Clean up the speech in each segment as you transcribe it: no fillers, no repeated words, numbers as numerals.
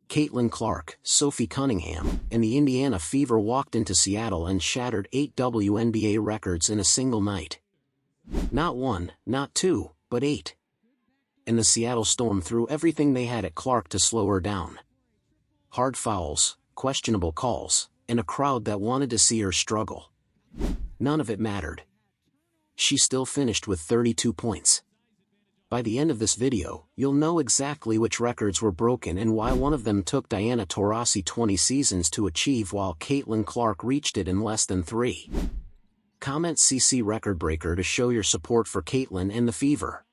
Caitlin Clark, Sophie Cunningham, and the Indiana Fever walked into Seattle and shattered 8 WNBA records in a single night. Not one, not two, but 8. And the Seattle Storm threw everything they had at Clark to slow her down. Hard fouls, questionable calls, and a crowd that wanted to see her struggle. None of it mattered. She still finished with 32 points. By the end of this video, you'll know exactly which records were broken and why one of them took Diana Taurasi 20 seasons to achieve while Caitlin Clark reached it in less than 3. Comment CC record breaker to show your support for Caitlin and the Fever.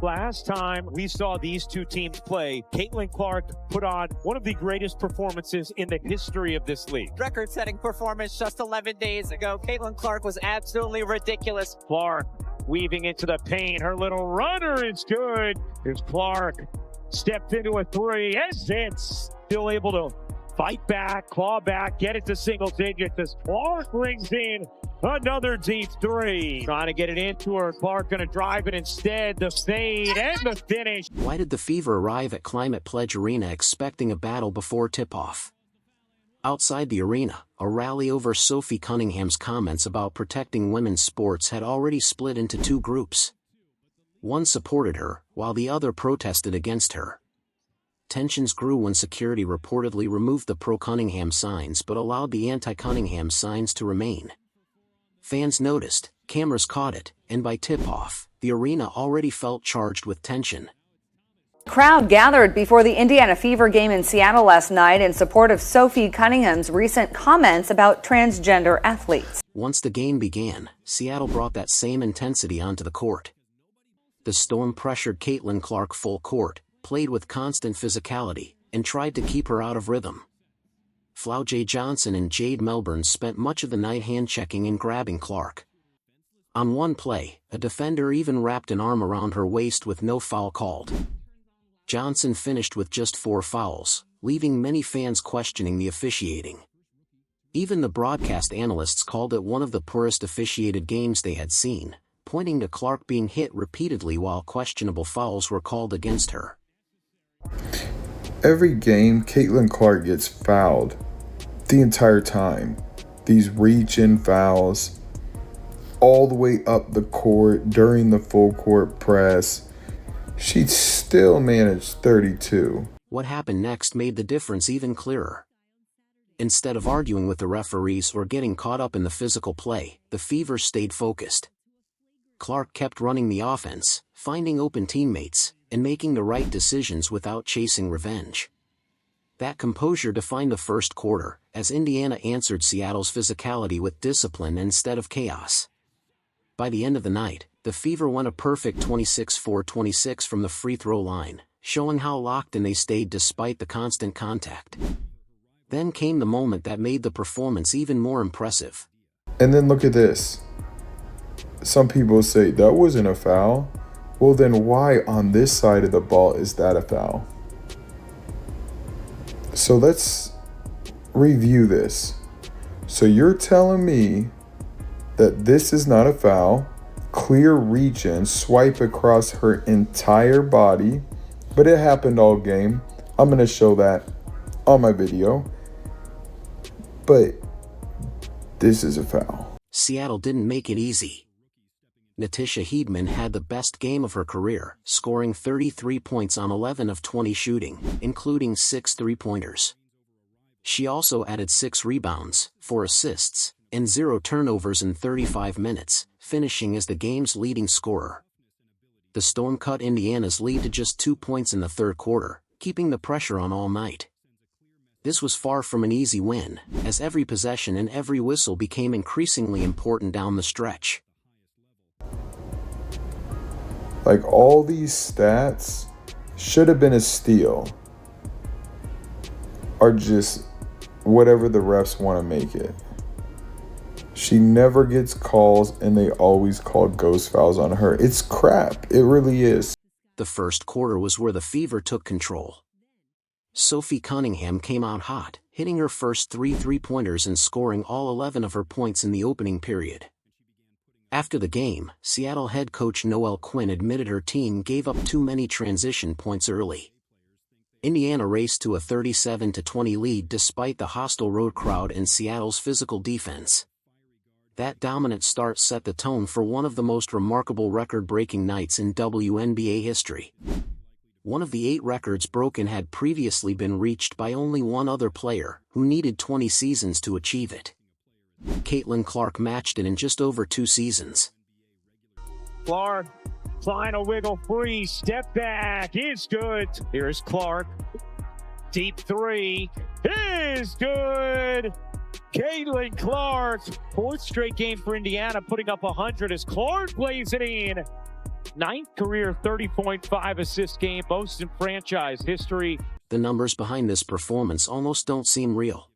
Last time we saw these two teams play, Caitlin Clark put on one of the greatest performances in the history of this league. Record-setting performance just 11 days ago. Caitlin Clark was absolutely ridiculous. Clark weaving into the paint. Her little runner is good. Here's Clark. Stepped into a 3. As it's still able to fight back, claw back, get it to single digits as Clark rings in another deep 3. Trying to get it into her. Clark going to drive it instead. The fade and the finish. Why did the Fever arrive at Climate Pledge Arena expecting a battle before tip-off? Outside the arena, a rally over Sophie Cunningham's comments about protecting women's sports had already split into 2 groups. One supported her, while the other protested against her. Tensions grew when security reportedly removed the pro-Cunningham signs but allowed the anti-Cunningham signs to remain. Fans noticed, cameras caught it, and by tip-off, the arena already felt charged with tension. Crowd gathered before the Indiana Fever game in Seattle last night in support of Sophie Cunningham's recent comments about transgender athletes. Once the game began, Seattle brought that same intensity onto the court. The Storm pressured Caitlin Clark full court, played with constant physicality, and tried to keep her out of rhythm. Flaujae Johnson and Jade Melbourne spent much of the night hand-checking and grabbing Clark. On one play, a defender even wrapped an arm around her waist with no foul called. Johnson finished with just 4 fouls, leaving many fans questioning the officiating. Even the broadcast analysts called it one of the poorest officiated games they had seen, pointing to Clark being hit repeatedly while questionable fouls were called against her. Every game, Caitlin Clark gets fouled the entire time. These reach-in fouls, all the way up the court during the full court press. She still managed 32. What happened next made the difference even clearer. Instead of arguing with the referees or getting caught up in the physical play, the Fever stayed focused. Clark kept running the offense, finding open teammates, and making the right decisions without chasing revenge. That composure defined the first quarter, as Indiana answered Seattle's physicality with discipline instead of chaos. By the end of the night, the Fever won a perfect 26-4-26 from the free throw line, showing how locked in they stayed despite the constant contact. Then came the moment that made the performance even more impressive. And then look at this. Some people say that wasn't a foul. Well, then why on this side of the ball is that a foul? So let's review this. So you're telling me that this is not a foul, clear reach in, swipe across her entire body, but it happened all game. I'm going to show that on my video. But this is a foul. Seattle didn't make it easy. Natisha Heedman had the best game of her career, scoring 33 points on 11 of 20 shooting, including 6 3-pointers. She also added 6 rebounds, 4 assists, and 0 turnovers in 35 minutes, finishing as the game's leading scorer. The Storm cut Indiana's lead to just 2 points in the third quarter, keeping the pressure on all night. This was far from an easy win, as every possession and every whistle became increasingly important down the stretch. Like, all these stats should have been a steal, or just whatever the refs want to make it. She never gets calls, and they always call ghost fouls on her. It's crap. It really is. The first quarter was where the Fever took control. Sophie Cunningham came out hot, hitting her first 3 3-pointers and scoring all 11 of her points in the opening period. After the game, Seattle head coach Noelle Quinn admitted her team gave up too many transition points early. Indiana raced to a 37-20 lead despite the hostile road crowd and Seattle's physical defense. That dominant start set the tone for one of the most remarkable record-breaking nights in WNBA history. One of the 8 records broken had previously been reached by only one other player, who needed 20 seasons to achieve it. Caitlin Clark matched it in just over 2 seasons. Clark, final wiggle free, step back, is good. Here's Clark. Deep 3, is good. Caitlin Clark, 4th straight game for Indiana, putting up 100 as Clark lays it in. 9th career 30.5 assist game, most in franchise history. The numbers behind this performance almost don't seem real.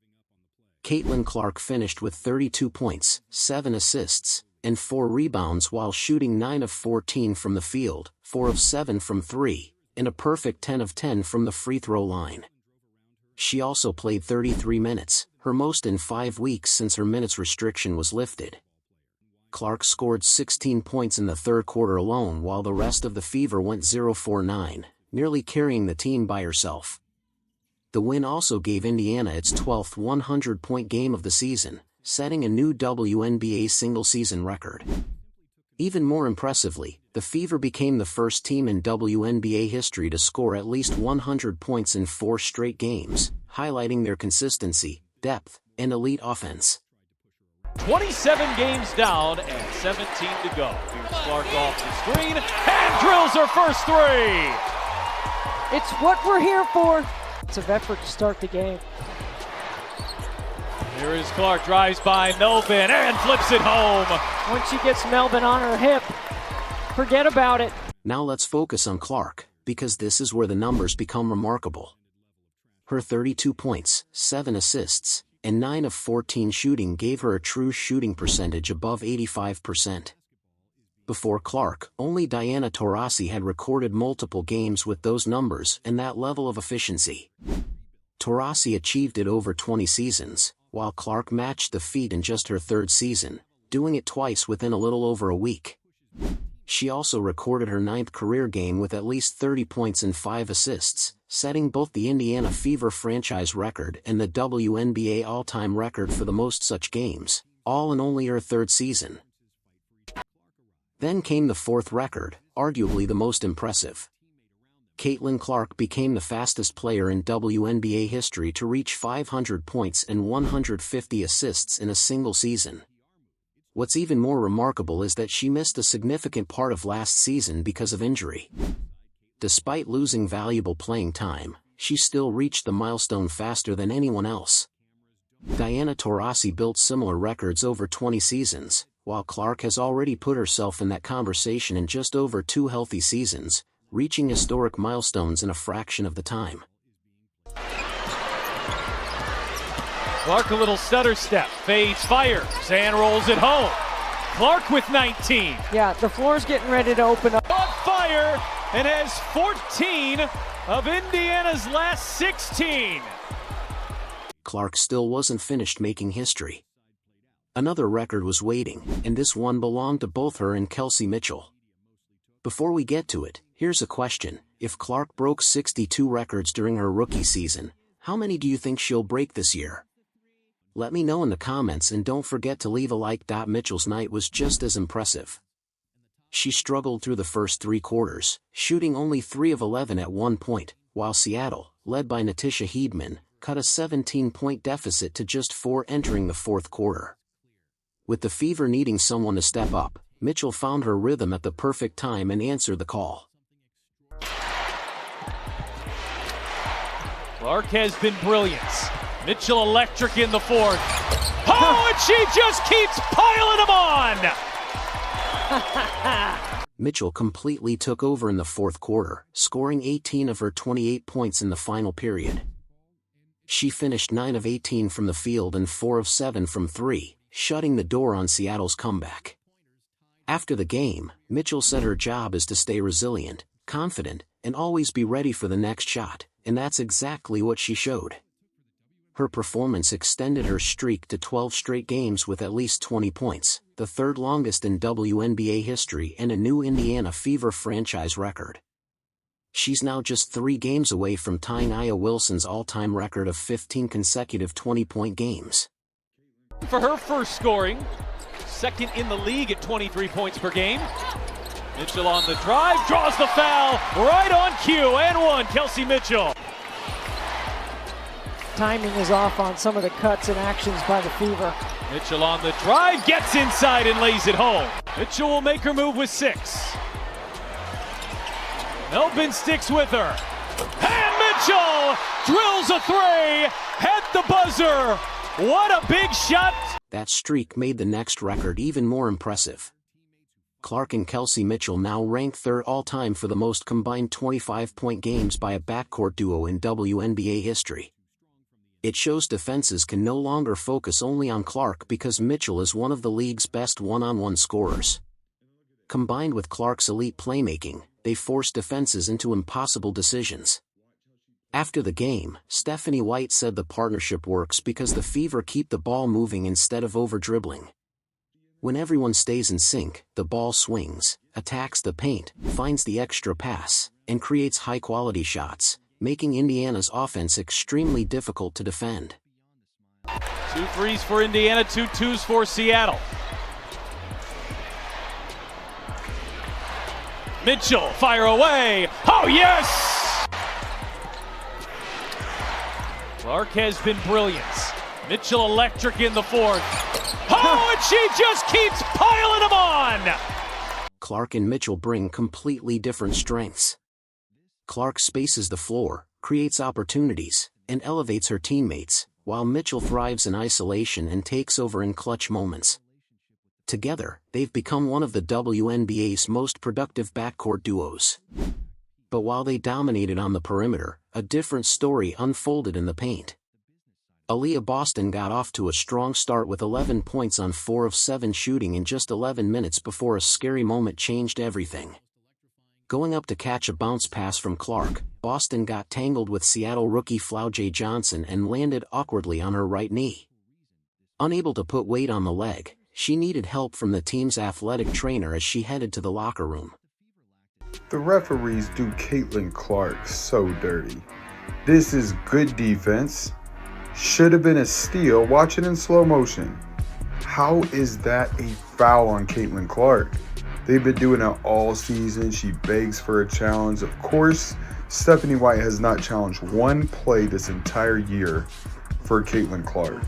Caitlin Clark finished with 32 points, 7 assists, and 4 rebounds while shooting 9 of 14 from the field, 4 of 7 from 3, and a perfect 10 of 10 from the free throw line. She also played 33 minutes, her most in 5 weeks since her minutes restriction was lifted. Clark scored 16 points in the third quarter alone while the rest of the Fever went 0-for-9, nearly carrying the team by herself. The win also gave Indiana its 12th 100-point game of the season, setting a new WNBA single-season record. Even more impressively, the Fever became the first team in WNBA history to score at least 100 points in 4 straight games, highlighting their consistency, depth, and elite offense. 27 games down and 17 to go. Here's Clark off the screen and drills her first 3. It's what we're here for. It's an effort to start the game. Here is Clark, drives by Melvin and flips it home. Once she gets Melvin on her hip, forget about it. Now let's focus on Clark, because this is where the numbers become remarkable. Her 32 points, 7 assists, and 9 of 14 shooting gave her a true shooting percentage above 85%. Before Clark, only Diana Taurasi had recorded multiple games with those numbers and that level of efficiency. Taurasi achieved it over 20 seasons, while Clark matched the feat in just her 3rd season, doing it twice within a little over a week. She also recorded her 9th career game with at least 30 points and 5 assists, setting both the Indiana Fever franchise record and the WNBA all-time record for the most such games, all in only her 3rd season. Then came the 4th record, arguably the most impressive. Caitlin Clark became the fastest player in WNBA history to reach 500 points and 150 assists in a single season. What's even more remarkable is that she missed a significant part of last season because of injury. Despite losing valuable playing time, she still reached the milestone faster than anyone else. Diana Taurasi built similar records over 20 seasons, while Clark has already put herself in that conversation in just over 2 healthy seasons, reaching historic milestones in a fraction of the time. Clark a little stutter step, fades, fires, and rolls it home. Clark with 19. Yeah, the floor's getting ready to open up. On fire and has 14 of Indiana's last 16. Clark still wasn't finished making history. Another record was waiting, and this one belonged to both her and Kelsey Mitchell. Before we get to it, here's a question. If Clark broke 62 records during her rookie season, how many do you think she'll break this year? Let me know in the comments and don't forget to leave a like. Mitchell's night was just as impressive. She struggled through the first 3 quarters, shooting only 3 of 11 at one point, while Seattle, led by Natisha Heedman, cut a 17-point deficit to just 4 entering the 4th quarter. With the Fever needing someone to step up, Mitchell found her rhythm at the perfect time and answered the call. Clark has been brilliant. Mitchell electric in the 4th. Oh, and she just keeps piling them on! Mitchell completely took over in the 4th quarter, scoring 18 of her 28 points in the final period. She finished 9 of 18 from the field and 4 of 7 from 3, shutting the door on Seattle's comeback. After the game, Mitchell said her job is to stay resilient, confident, and always be ready for the next shot, and that's exactly what she showed. Her performance extended her streak to 12 straight games with at least 20 points, the 3rd longest in WNBA history and a new Indiana Fever franchise record. She's now just 3 games away from tying Aya Wilson's all-time record of 15 consecutive 20-point games. For her first scoring, second in the league at 23 points per game. Mitchell on the drive, draws the foul, right on cue, and one, Kelsey Mitchell. Timing is off on some of the cuts and actions by the Fever. Mitchell on the drive, gets inside and lays it home. Mitchell will make her move with 6. Melvin sticks with her. And Mitchell drills a 3, hit the buzzer. What a big shot. That streak made the next record even more impressive. Clark and Kelsey Mitchell now rank 3rd all-time for the most combined 25-point games by a backcourt duo in WNBA history. It shows defenses can no longer focus only on Clark because Mitchell is one of the league's best one-on-one scorers. Combined with Clark's elite playmaking, they force defenses into impossible decisions. After the game, Stephanie White said the partnership works because the Fever keep the ball moving instead of over-dribbling. When everyone stays in sync, the ball swings, attacks the paint, finds the extra pass, and creates high-quality shots, making Indiana's offense extremely difficult to defend. 2 threes for Indiana, 2 twos for Seattle. Mitchell, fire away. Oh, yes! Clark has been brilliant. Mitchell electric in the 4th. Oh, and she just keeps piling them on! Clark and Mitchell bring completely different strengths. Clark spaces the floor, creates opportunities, and elevates her teammates, while Mitchell thrives in isolation and takes over in clutch moments. Together, they've become one of the WNBA's most productive backcourt duos. But while they dominated on the perimeter, a different story unfolded in the paint. Aaliyah Boston got off to a strong start with 11 points on 4 of 7 shooting in just 11 minutes before a scary moment changed everything. Going up to catch a bounce pass from Clark, Boston got tangled with Seattle rookie Flau'jae Johnson and landed awkwardly on her right knee. Unable to put weight on the leg, she needed help from the team's athletic trainer as she headed to the locker room. The referees do Caitlin Clark so dirty. This is good defense. Should have been a steal. Watch it in slow motion. How is that a foul on Caitlin Clark? They've been doing it all season. She begs for a challenge. Of course, Stephanie White has not challenged one play this entire year for Caitlin Clark.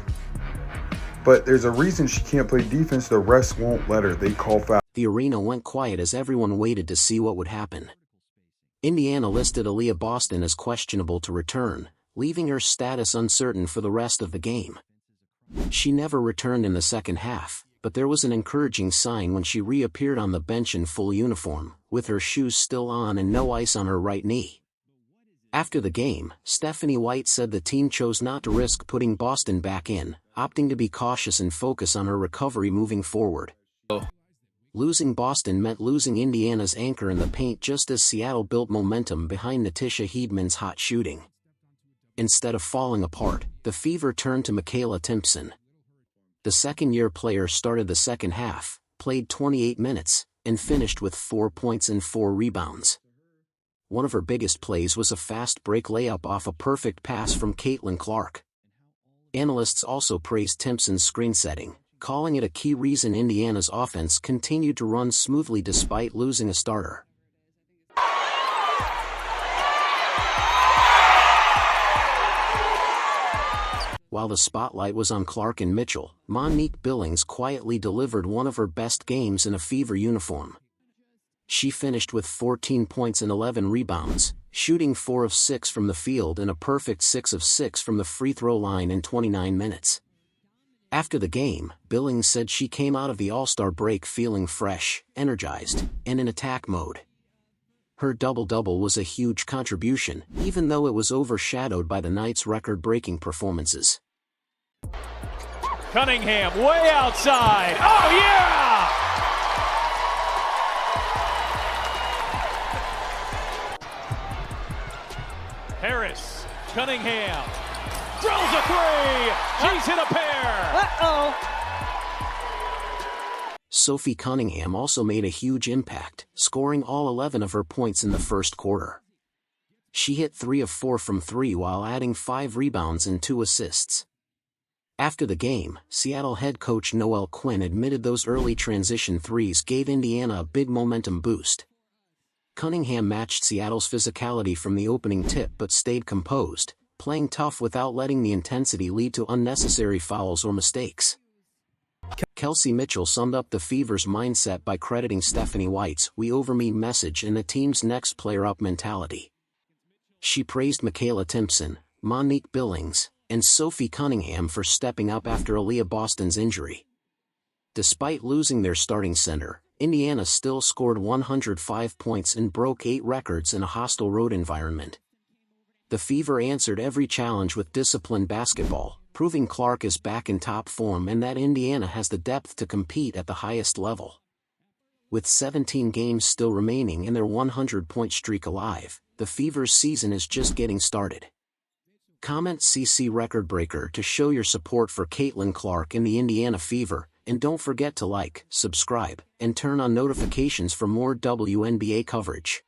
But there's a reason she can't play defense. The refs won't let her. They call foul. The arena went quiet as everyone waited to see what would happen. Indiana listed Aaliyah Boston as questionable to return, leaving her status uncertain for the rest of the game. She never returned in the second half, but there was an encouraging sign when she reappeared on the bench in full uniform, with her shoes still on and no ice on her right knee. After the game, Stephanie White said the team chose not to risk putting Boston back in, opting to be cautious and focus on her recovery moving forward. Losing Boston meant losing Indiana's anchor in the paint just as Seattle built momentum behind Natisha Heedman's hot shooting. Instead of falling apart, the Fever turned to Michaela Timpson. The second-year player started the second half, played 28 minutes, and finished with 4 points and 4 rebounds. One of her biggest plays was a fast break layup off a perfect pass from Caitlin Clark. Analysts also praised Timpson's screen setting, calling it a key reason Indiana's offense continued to run smoothly despite losing a starter. While the spotlight was on Clark and Mitchell, Monique Billings quietly delivered one of her best games in a Fever uniform. She finished with 14 points and 11 rebounds, shooting 4 of 6 from the field and a perfect 6 of 6 from the free throw line in 29 minutes. After the game, Billings said she came out of the All-Star break feeling fresh, energized, and in attack mode. Her double-double was a huge contribution, even though it was overshadowed by the night's record-breaking performances. Cunningham way outside. Oh, yeah! Harris, Cunningham, drills a 3. She's hit a pair. Uh-oh. Sophie Cunningham also made a huge impact, scoring all 11 of her points in the first quarter. She hit 3 of 4 from 3 while adding 5 rebounds and 2 assists. After the game, Seattle head coach Noel Quinn admitted those early transition threes gave Indiana a big momentum boost. Cunningham matched Seattle's physicality from the opening tip but stayed composed, playing tough without letting the intensity lead to unnecessary fouls or mistakes. Kelsey Mitchell summed up the Fever's mindset by crediting Stephanie White's "we over me" message and the team's next player up mentality. She praised Michaela Timpson, Monique Billings, and Sophie Cunningham for stepping up after Aaliyah Boston's injury. Despite losing their starting center, Indiana still scored 105 points and broke 8 records in a hostile road environment. The Fever answered every challenge with disciplined basketball, proving Clark is back in top form and that Indiana has the depth to compete at the highest level. With 17 games still remaining and their 100-point streak alive, the Fever's season is just getting started. Comment CC Record Breaker to show your support for Caitlin Clark and the Indiana Fever, and don't forget to like, subscribe, and turn on notifications for more WNBA coverage.